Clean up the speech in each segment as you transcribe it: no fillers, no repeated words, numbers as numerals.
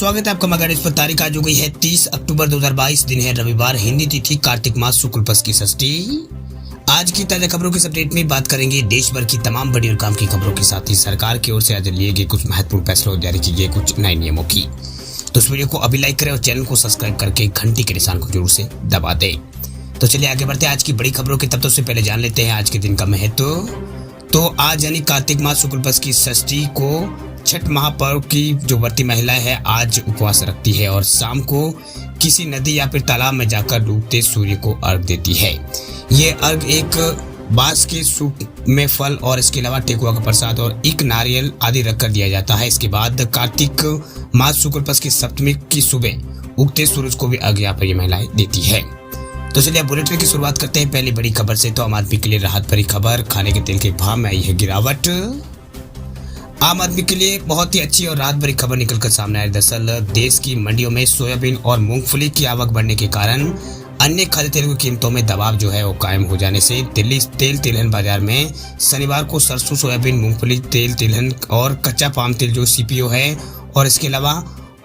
स्वागत है आपका मगर। इस पर तारीख आज हो गई है 30 अक्टूबर 2022, दिन है रविवार, हिंदी तिथि कार्तिक मास शुक्ल पक्ष की षष्ठी। आज की ताजा खबरों की अपडेट में बात करेंगे देश भर की तमाम बड़ी और काम की खबरों के साथ ही सरकार की ओर से आज लिए गए कुछ महत्वपूर्ण फैसलों और जारी किए गए कुछ नए नियमों की। तो इस वीडियो को अभी लाइक करें और चैनल को सब्सक्राइब करके घंटी के निशान को जरूर से दबा दें। तो चलिए आगे बढ़ते हैं आज की बड़ी खबरों के। तब तो उससे पहले जान लेते हैं आज के दिन का महत्व। तो आज यानी कार्तिक मास शुक्ल पक्ष की षष्ठी को छठ महापर्व की जो व्रती महिलाएं हैं आज उपवास रखती है और शाम को किसी नदी या फिर तालाब में जाकर डूबते सूर्य को अर्घ देती है। ये अर्घ एक बांस के सूप में फल और इसके अलावा ठेकुआ का प्रसाद और एक नारियल आदि रखकर दिया जाता है। इसके बाद कार्तिक मास शुक्ल पक्ष की सप्तमी की सुबह उगते सूरज को भी अर्घ यहाँ पर ये महिलाएं देती है। तो चलिए बुलेटिन की शुरुआत करते हैं पहली बड़ी खबर से। तो आम आदमी के लिए राहत भरी खबर, खाने के तेल के भाव में आई है गिरावट। आम आदमी के लिए बहुत ही अच्छी और राहत भरी खबर निकलकर सामने आई। दरअसल देश की मंडियों में सोयाबीन और मूंगफली की आवक बढ़ने के कारण अन्य खाद्य तेलों की कीमतों में दबाव जो है वो कायम हो जाने से दिल्ली तेल तिलहन बाजार में शनिवार को सरसों, सोयाबीन, मूंगफली, तेल तिलहन और कच्चा पाम तेल जो सीपीओ है और इसके अलावा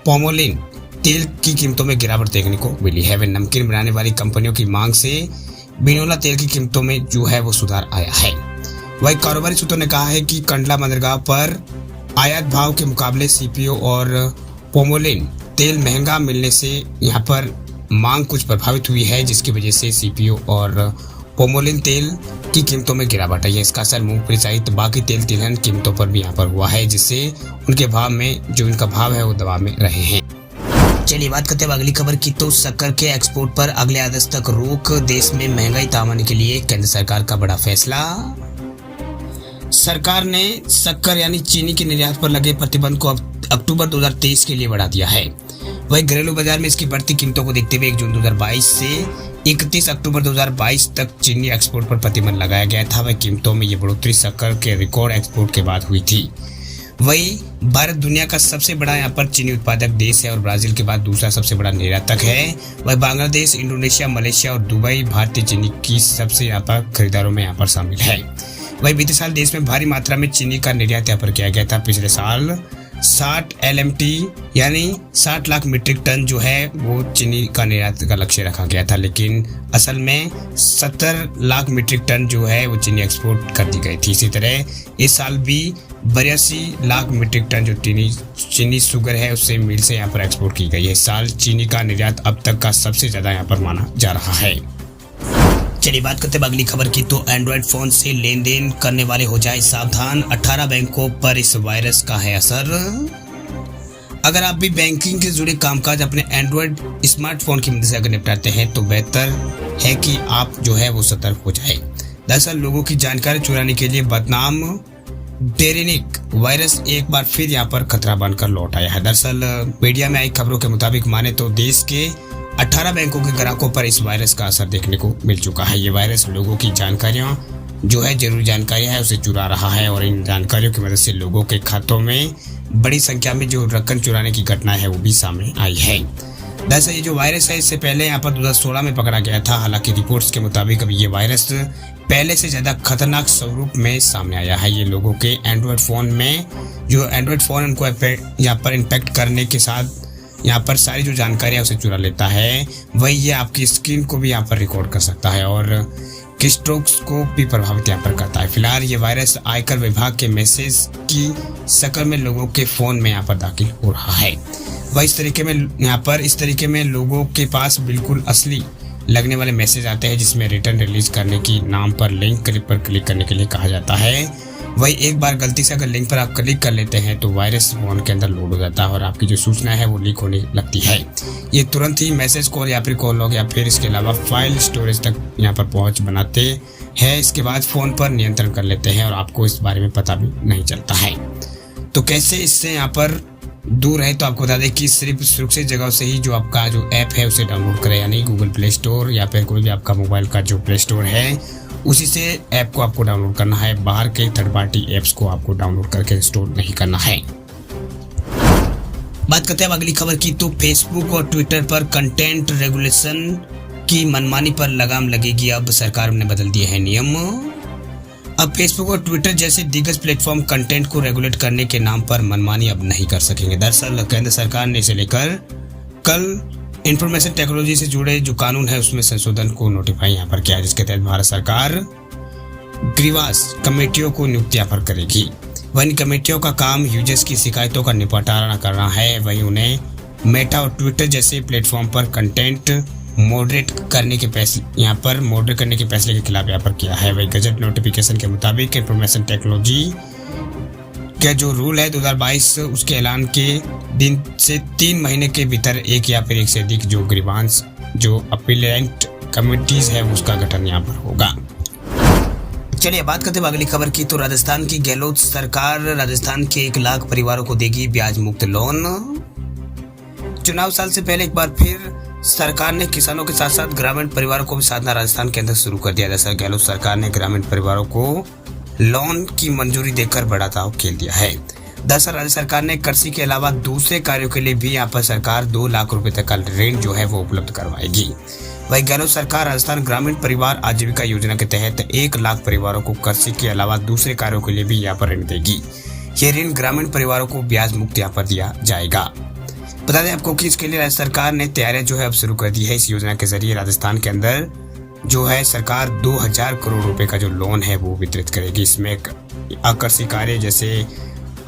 पोमोलिन तेल की कीमतों में गिरावट देखने को मिली है। वे नमकीन बनाने वाली कंपनियों की मांग से बिनोला तेल की कीमतों में जो है वो सुधार आया है। वही कारोबारी सूत्रों ने कहा है कि कंडला बंदरगाह पर आयात भाव के मुकाबले सीपीओ और पोमोलिन तेल महंगा मिलने से यहाँ पर मांग कुछ प्रभावित हुई है, जिसकी वजह से सीपीओ और पोमोलिन तेल की कीमतों में गिरावट आई है। इसका असर मूंगफली सहित बाकी तेल तिलहन कीमतों पर भी यहाँ पर हुआ है, जिससे उनके भाव में जो इनका भाव है वो दबाव में रहे हैं। चलिए बात करते हैं अगली खबर की। तो शक्कर के एक्सपोर्ट पर अगले आदेश तक रोक, देश में महंगाई थामने के लिए केंद्र सरकार का बड़ा फैसला। सरकार ने शक्कर यानी चीनी के निर्यात पर लगे प्रतिबंध को अक्टूबर 2023 के लिए बढ़ा दिया है। वही घरेलू बाजार में इसकी बढ़ती कीमतों को देखते हुए 1 जून 2022 से 31 अक्टूबर 2022 तक चीनी एक्सपोर्ट पर प्रतिबंध लगाया गया था। वह कीमतों में ये बढ़ोतरी शक्कर के रिकॉर्ड एक्सपोर्ट के बाद हुई थी। वही भारत दुनिया का सबसे बड़ा यहाँ पर चीनी उत्पादक देश है और ब्राजील के बाद दूसरा सबसे बड़ा निर्यातक है। वह बांग्लादेश, इंडोनेशिया, मलेशिया और दुबई भारतीय चीनी की सबसे यहाँ पर खरीदारों में यहाँ पर शामिल है। वही बीते साल देश में भारी मात्रा में चीनी का निर्यात यहाँ पर किया गया था। पिछले साल 60 LMT यानी 60 लाख मीट्रिक टन जो है वो चीनी का निर्यात का लक्ष्य रखा गया था, लेकिन असल में 70 लाख मीट्रिक टन जो है वो चीनी एक्सपोर्ट कर दी गई थी। इसी तरह इस साल भी 82 लाख मीट्रिक टन जो चीनी शुगर है उससे मिल से यहाँ पर एक्सपोर्ट की गई है। इस साल चीनी का निर्यात अब तक का सबसे ज्यादा यहाँ पर माना जा रहा है। चलिए बात करते हैं अगली खबर की। तो एंड्रॉइड फोन से लेन देन करने वाले हो जाए सावधान, 18 बैंकों पर इस वायरस का है असर। अगर आप भी बैंकिंग से जुड़े कामकाज अपने एंड्रॉइड स्मार्टफोन की मदद से अगर निपटाते हैं तो बेहतर है कि आप जो है वो सतर्क हो जाए। दरअसल लोगों की जानकारी चुराने के लिए बदनाम डेरिनिक वायरस एक बार फिर यहाँ पर खतरा बनकर लौट आया है। दरअसल मीडिया में आई खबरों के मुताबिक माने तो देश के 18 बैंकों के ग्राहकों पर इस वायरस का असर देखने को मिल चुका है। ये वायरस लोगों की जानकारियां जो है जरूरी जानकारियां है उसे चुरा रहा है और इन जानकारियों की मदद से लोगों के खातों में बड़ी संख्या में जो रकम चुराने की घटना है वो भी सामने आई है। दरअसल ये जो वायरस है इससे पहले यहाँ पर 2016 में पकड़ा गया था। हालांकि रिपोर्ट्स के मुताबिक अब ये वायरस पहले से ज्यादा खतरनाक स्वरूप में सामने आया है। ये लोगों के एंड्रॉइड फोन में जो एंड्रॉइड फोन उनको यहाँ पर इम्पैक्ट करने के साथ यहाँ पर सारी जो जानकारी है उसे चुरा लेता है। वही ये आपकी स्क्रीन को भी यहाँ पर रिकॉर्ड कर सकता है और कीस्ट्रोक्स को भी प्रभावित यहाँ पर करता है। फिलहाल ये वायरस आयकर विभाग के मैसेज की शक्ल में लोगों के फोन में यहाँ पर दाखिल हो रहा है। वह इस तरीके में लोगों के पास बिल्कुल असली लगने वाले मैसेज आते हैं जिसमें रिटर्न रिलीज करने की नाम पर लिंक पर क्लिक करने के लिए कहा जाता है। वही एक बार गलती से अगर लिंक पर आप क्लिक कर लेते हैं तो वायरस फोन के अंदर लोड हो जाता है और आपकी जो सूचना है वो लीक होने लगती है। ये तुरंत ही मैसेज कॉल या फिर कॉल लॉग या फिर इसके अलावा फाइल स्टोरेज तक यहाँ पर पहुंच बनाते हैं। इसके बाद फोन पर नियंत्रण कर लेते हैं और आपको इस बारे में पता भी नहीं चलता है। तो कैसे इससे यहाँ पर दूर है तो आपको बता दें कि सिर्फ सुरक्षित जगह से ही जो आपका जो ऐप है उसे डाउनलोड करें, यानी गूगल प्ले स्टोर या फिर कोई भी आपका मोबाइल का जो प्ले स्टोर है उसी से ऐप को आपको डाउनलोड करना है। बाहर के थर्ड पार्टी ऐप्स को आपको डाउनलोड करके इंस्टॉल नहीं करना है। बात करते हैं अब अगली खबर की। तो फेसबुक और ट्विटर पर कंटेंट रेगुलेशन की मनमानी पर लगाम लगेगी। अब सरकार ने बदल दिए हैं नियम। अब फेसबुक और ट्विटर जैसे दिग्गज प्लेटफॉर्म कंटेंट को रेगुलेट करने के नाम पर मनमानी अब नहीं कर सकेंगे। दरअसल केंद्र सरकार ने इसे लेकर कल इंफॉर्मेशन टेक्नोलॉजी से जुड़े जो कानून है उसमें संशोधन को नोटिफाई यहाँ पर किया, जिसके तहत भारत सरकार ग्रीवास कमेटियों को नियुक्त यहाँ पर करेगी। वहीं कमेटियों का काम यूजर्स की शिकायतों का निपटारा करना है। वहीं उन्हें मेटा और ट्विटर जैसे प्लेटफॉर्म पर कंटेंट मॉडरेट करने के फैसले के खिलाफ यहाँ पर किया है। वही गजट नोटिफिकेशन के मुताबिक इंफॉर्मेशन टेक्नोलॉजी का जो रूल है 2022 उसके ऐलान के दिन से 3 महीने के भीतर एक या फिर एक से अधिक जो ग्रीवांस जो अपीलेंट कमिटीज है उसका गठन यहाँ पर होगा। चलिए बात करते हैं अगली खबर की। तो राजस्थान की गहलोत सरकार राजस्थान के 1 लाख परिवारों को देगी ब्याज मुक्त लोन। चुनाव साल से पहले एक बार फिर सरकार ने किसानों के साथ साथ ग्रामीण परिवारों को भी साधना राजस्थान के अंदर शुरू कर दिया। दरअसल गहलोत सरकार ने ग्रामीण परिवारों को लोन की मंजूरी देकर बड़ा दांव खेल दिया है। दरअसल राज्य सरकार ने कृषि के अलावा दूसरे कार्यों के लिए भी यहाँ पर सरकार 2 लाख रुपए तक का ऋण जो है वो उपलब्ध करवाएगी। वही गहलोत सरकार राजस्थान ग्रामीण परिवार आजीविका योजना के तहत 1 लाख परिवारों को कृषि के अलावा दूसरे कार्यों के लिए भी यहाँ पर ऋण देगी। ये ऋण ग्रामीण परिवारों को ब्याज मुक्त यहाँ पर दिया जाएगा। बता दें आपको कि इसके लिए राज्य सरकार ने तैयारियां जो है अब शुरू कर दी है। इस योजना के जरिए राजस्थान के अंदर जो है सरकार 2000 करोड़ रुपए का जो लोन है वो वितरित करेगी। इसमें आकर्षक कार्य जैसे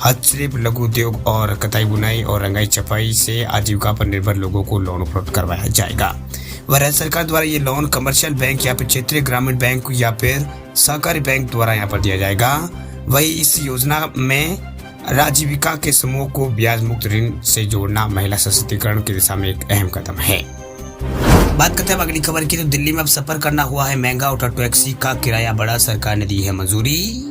हस्तशिल्प, लघु उद्योग और कताई बुनाई और रंगाई छपाई से आजीविका पर निर्भर लोगों को लोन उपलब्ध करवाया जाएगा। वह राज्य सरकार द्वारा ये लोन कमर्शियल बैंक या फिर क्षेत्रीय ग्रामीण बैंक या फिर सहकारी बैंक द्वारा यहाँ पर दिया जाएगा। वही इस योजना में आजीविका के समूह को ब्याज मुक्त ऋण से जोड़ना महिला सशक्तिकरण की दिशा में एक अहम कदम है। बात करते हैं अगली खबर की। तो दिल्ली में अब सफर करना हुआ है महंगा, ऑटो टैक्सी का किराया बढ़ा, सरकार ने दी है मंजूरी।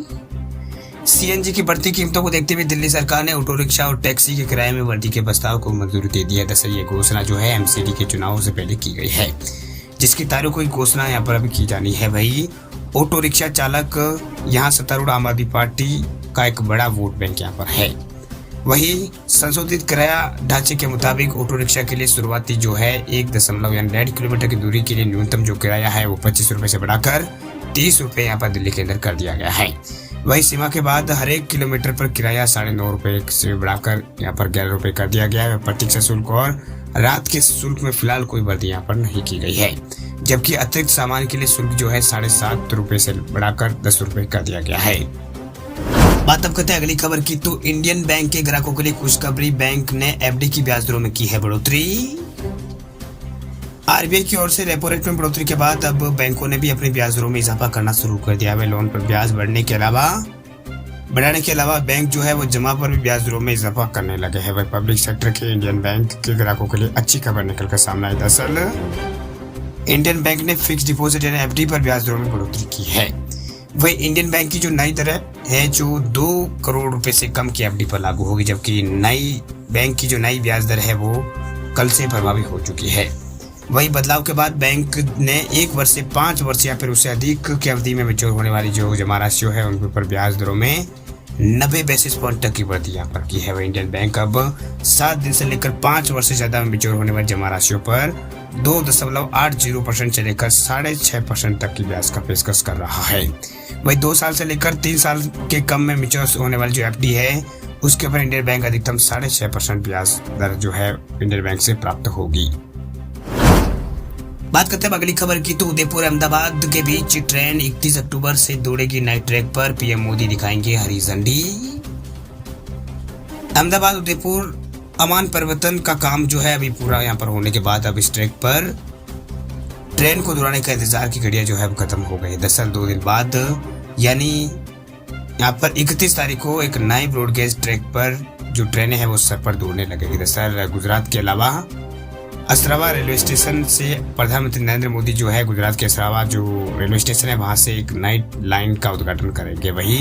सीएनजी की बढ़ती कीमतों को देखते हुए दिल्ली सरकार ने ऑटो रिक्शा और टैक्सी के किराए में वृद्धि के प्रस्ताव को मंजूरी दे दी है। दरअसल ये घोषणा जो है एमसीडी के चुनाव से पहले की गई है, जिसकी तारीख को घोषणा यहाँ पर अभी की जानी है। वही ऑटो रिक्शा चालक यहाँ सत्तारूढ़ आम आदमी पार्टी का एक बड़ा वोट बैंक यहाँ पर है। वही संशोधित किराया ढांचे के मुताबिक ऑटो रिक्शा के लिए शुरुआती जो है 1.1 किलोमीटर की दूरी के लिए न्यूनतम जो किराया है वो 25 रुपए से बढ़ाकर 30 रुपए यहाँ पर दिल्ली के अंदर कर दिया गया है। वही सीमा के बाद हर 1 किलोमीटर पर किराया 9.5 रुपए से बढ़ाकर यहाँ पर 11 रुपए कर दिया गया है। प्रतीक्षा शुल्क और रात के शुल्क में फिलहाल कोई वृद्धि यहाँ पर नहीं की गई है, जबकि अतिरिक्त सामान के लिए शुल्क जो है 7.5 रुपए से बढ़ाकर 10 रुपए कर दिया गया है। बात अब करते हैं अगली खबर की। तो इंडियन बैंक के ग्राहकों के लिए खुशखबरी, बैंक ने एफडी की ब्याज दरों में की है बढ़ोतरी। आरबीआई की ओर से रेपो रेट में बढ़ोतरी के बाद अब बैंकों ने भी अपनी ब्याज दरों में इजाफा करना शुरू कर दिया है। लोन पर ब्याज बढ़ाने के अलावा बैंक जो है वो जमा पर भी ब्याज दरों में इजाफा करने लगे हैं। वह पब्लिक सेक्टर के इंडियन बैंक के ग्राहकों के लिए अच्छी खबर निकल कर सामने आई। दरअसल इंडियन बैंक ने फिक्स डिपॉजिट यानी एफडी पर ब्याज दरों में बढ़ोतरी की है। वही इंडियन बैंक की जो नई दर है जो 2 करोड़ रुपए से कम की एफडी पर लागू होगी, जबकि नई बैंक की जो नई ब्याज दर है वो कल से प्रभावी हो चुकी है। वही बदलाव के बाद बैंक ने 1 वर्ष से 5 वर्ष या फिर उससे अधिक की अवधि में मैच्योर होने वाली जो जमा राशियों है उनके ऊपर ब्याज दरों में 90 बेसिस पॉइंट तक की वृद्धि यहाँ पर की है। वह इंडियन बैंक अब 7 दिन से लेकर 5 वर्ष से ज्यादा में मैच्योर होने वाली जमा राशियों पर 2.80% से लेकर 6.5% तक की ब्याज का पेशकश कर रहा है। वही 2 साल से लेकर 3 साल के कम में मैच्योर होने वाली जो एफडी है उसके ऊपर इंडियन बैंक अधिकतम 6.5% ब्याज दर जो है इंडियन बैंक से प्राप्त होगी। बात करते हैं अगली खबर की। तो उदयपुर अहमदाबाद के बीच ट्रेन 31 अक्टूबर से दौड़ेगी नए ट्रैक पर, पीएम मोदी दिखाएंगे हरी झंडी। अहमदाबाद उदयपुर अमान परिवर्तन का काम जो है अभी पूरा यहाँ पर होने के बाद अब इस ट्रैक पर ट्रेन को दौड़ाने का इंतजार की घड़ियां जो है खत्म हो गई। दरअसल 2 दिन बाद यानी यहाँ पर 31 तारीख को एक नए ब्रॉडगेज ट्रैक पर जो ट्रेनें हैं वो सर पर दौड़ने लगेगी। दरअसल गुजरात के अलावा असरावा रेलवे स्टेशन से प्रधानमंत्री नरेंद्र मोदी जो है गुजरात के असरावा जो रेलवे स्टेशन है वहां से एक नई लाइन का उद्घाटन करेंगे। वही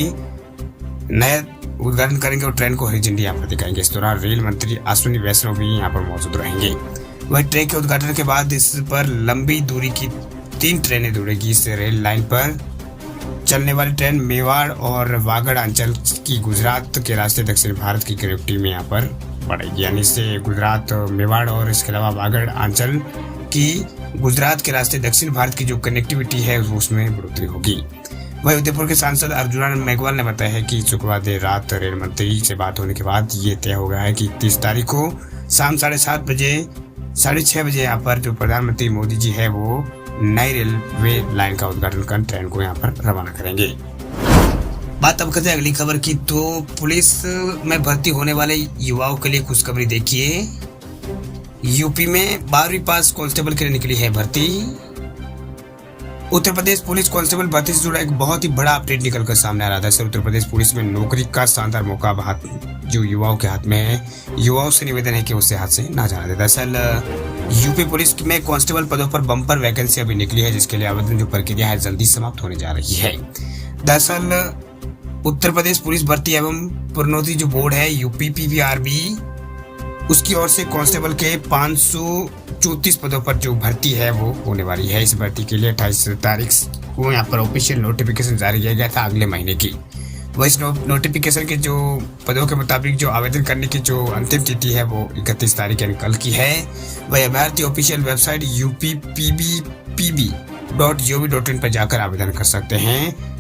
नया उद्घाटन करेंगे और ट्रेन को हरी झंडी यहाँ पर दिखाएंगे। इस दौरान रेल मंत्री अश्विनी वैष्णव भी यहाँ पर मौजूद रहेंगे। वही ट्रेन के उद्घाटन के बाद इस पर लंबी दूरी की 3 ट्रेनें दौड़ेगी। इस रेल लाइन पर चलने वाली ट्रेन मेवाड़ और वागड़ अंचल की गुजरात के रास्ते दक्षिण भारत की कनेक्टिविटी में यहाँ पर बढ़ेगी, यानी इससे गुजरात मेवाड़ और इसके अलावा वागड़ अंचल की गुजरात के रास्ते दक्षिण भारत की जो कनेक्टिविटी है उसमें बढ़ोतरी होगी। वही उदयपुर के सांसद अर्जुन मेघवाल ने बताया है कि शुक्रवार देर रात रेल मंत्री से बात होने के बाद ये तय हो गया है कि 30 तारीख को शाम 6:30 बजे यहाँ पर जो प्रधानमंत्री मोदी जी है वो नई रेलवे लाइन का उद्घाटन कर ट्रेन को यहाँ पर रवाना करेंगे। बात अब करते हैं अगली खबर की। तो पुलिस में भर्ती होने वाले युवाओं के लिए खुशखबरी देखिए। यूपी में 12वीं पास कांस्टेबल के लिए निकली है भर्ती। उत्तर प्रदेश पुलिस कांस्टेबल भर्ती से जुड़ा एक बहुत ही बड़ा अपडेट निकलकर सामने आ रहा था। सर उत्तर प्रदेश पुलिस में नौकरी का शानदार मौका जो युवाओं के हाथ में है, युवाओं से निवेदन है कि उसे हाथ से ना जाना दे। दरअसल यूपी पुलिस में कांस्टेबल पदों पर बम्पर वैकेंसी अभी निकली है, जिसके लिए आवेदन जो प्रक्रिया है जल्दी समाप्त होने जा रही है। दरअसल उत्तर प्रदेश पुलिस भर्ती एवं प्रोन्नति जो बोर्ड है यूपीपीबीआरबी, उसकी ओर से कांस्टेबल के 534 पदों पर जो भर्ती है वो होने वाली है। इस भर्ती के लिए 28 तारीख को यहाँ पर ऑफिशियल नोटिफिकेशन जारी किया गया था अगले महीने की। वह इस नोटिफिकेशन के जो पदों के मुताबिक जो आवेदन करने की जो अंतिम तिथि है वो 31 तारीख यानी कल की है। वह अभ्यर्थी ऑफिशियल वेबसाइट upppb.gov.in पर जाकर आवेदन कर सकते हैं।